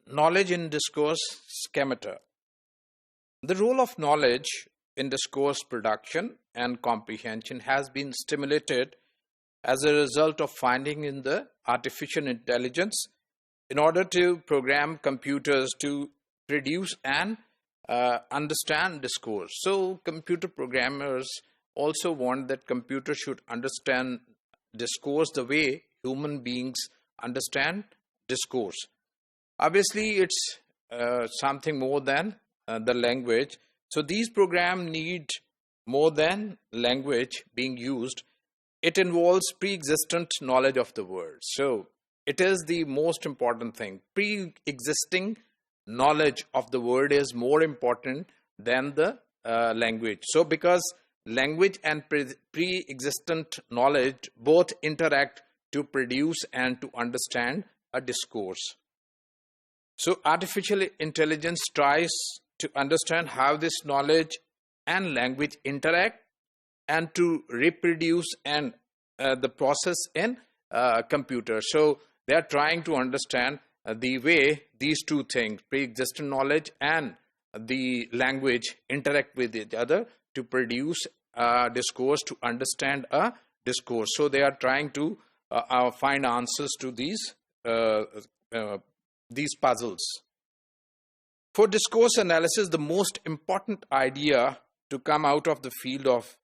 Knowledge in discourse schemata. The role of knowledge in discourse production and comprehension has been stimulated as a result of finding in the artificial intelligence in order to program computers to produce and understand discourse. So computer programmers also want that computers should understand discourse the way human beings understand discourse. Obviously, it's something more than the language. So these programs need more than language being used. It involves pre-existent knowledge of the world. So it is the most important thing. Pre-existing knowledge of the word is more important than the language. So because language and pre-existent knowledge both interact to produce and to understand a discourse. So artificial intelligence tries to understand how this knowledge and language interact and to reproduce and the process in computer. So they are trying to understand the way these two things, pre-existing knowledge and the language, interact with each other to produce a discourse, to understand a discourse. So they are trying to find answers to these puzzles. For discourse analysis, the most important idea to come out of the field of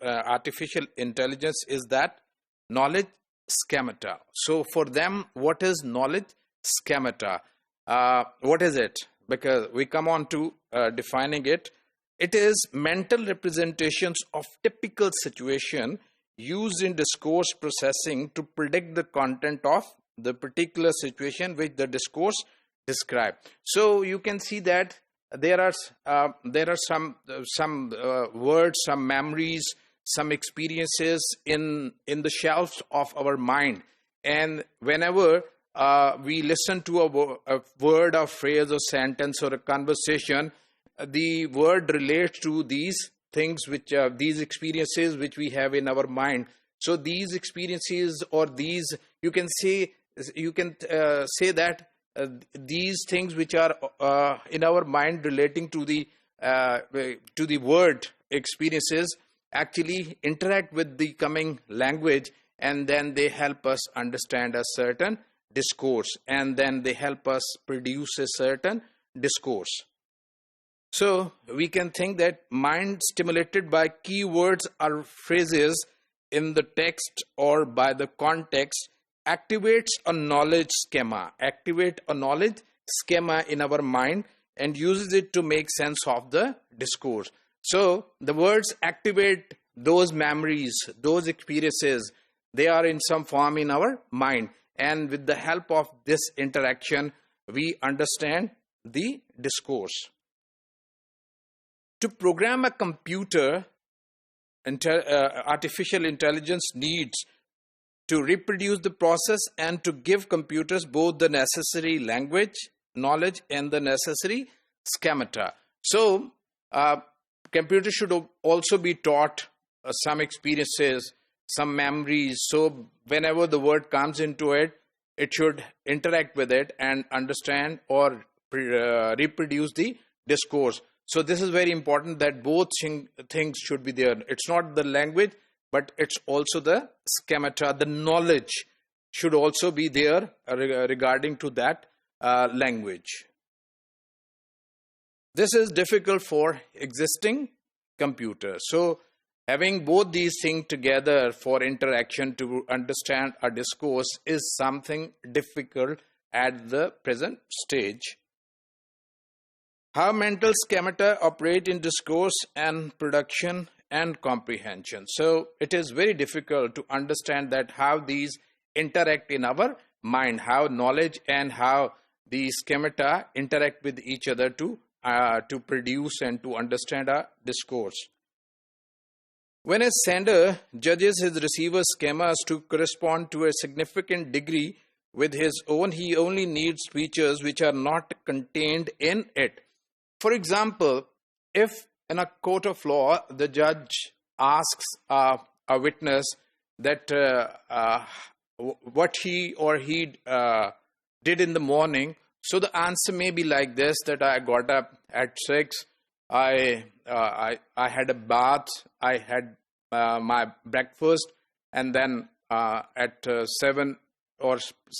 artificial intelligence is that knowledge schemata. So for them, what is knowledge schemata? What is it? Because we come on to defining it. It is mental representations of typical situation used in discourse processing to predict the content of the particular situation which the discourse describe. So you can see that there are some words, some memories, some experiences in the shelves of our mind, and whenever we listen to a word or phrase or sentence or a conversation, the word relates to these things which these experiences which we have in our mind. So these experiences, or these, you can say that these things which are in our mind relating to the word experiences actually interact with the coming language, and then they help us understand a certain discourse, and then they help us produce a certain discourse. So we can think that mind stimulated by keywords or phrases in the text or by the context activates a knowledge schema, in our mind and uses it to make sense of the discourse. So the words activate those memories, those experiences. They are in some form in our mind, and with the help of this interaction, we understand the discourse. To program a computer, artificial intelligence needs to reproduce the process and to give computers both the necessary language, knowledge, and the necessary schemata. So, computers should also be taught some experiences, some memories. So, whenever the word comes into it, it should interact with it and understand or reproduce the discourse. So this is very important that both things should be there. It's not the language, but it's also the schemata. The knowledge should also be there regarding to that language. This is difficult for existing computers. So having both these things together for interaction to understand a discourse is something difficult at the present stage. How mental schemata operate in discourse and production and comprehension. So it is very difficult to understand that how these interact in our mind, how knowledge and how the schemata interact with each other to produce and to understand a discourse. When a sender judges his receiver's schemas to correspond to a significant degree with his own, he only needs features which are not contained in it. For example, if in a court of law, the judge asks a witness that what he or he did in the morning, So the answer may be like this, that I got up at 6, I had a bath, I had my breakfast, and then at 7 or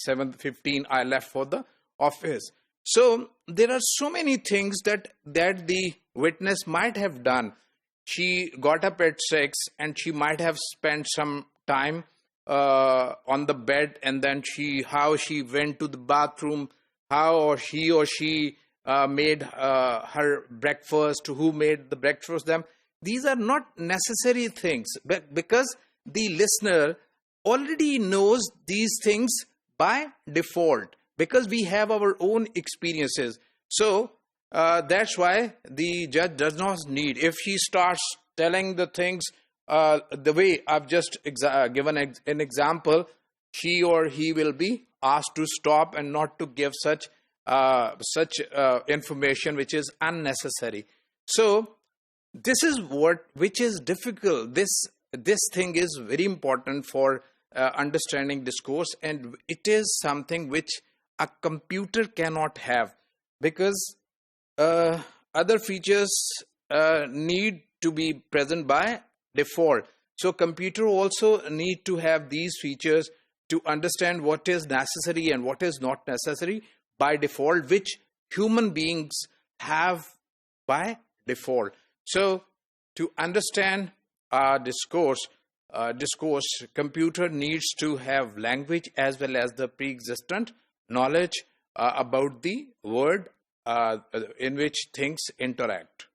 7:15 I left for the office. So there are so many things that the witness might have done. She got up at 6 and she might have spent some time on the bed, and then how she went to the bathroom, how or she made her breakfast, who made the breakfast for them. These are not necessary things, but because the listener already knows these things by default, because we have our own experiences. So that's why the judge does not need, if she starts telling the things the way I've just given an example, she or he will be asked to stop and not to give such information which is unnecessary. So this is which is difficult. This thing is very important for understanding discourse, and it is something which a computer cannot have, because other features need to be present by default. So computer also need to have these features to understand what is necessary and what is not necessary by default, which human beings have by default. So to understand discourse, computer needs to have language as well as the pre-existent knowledge about the world in which things interact.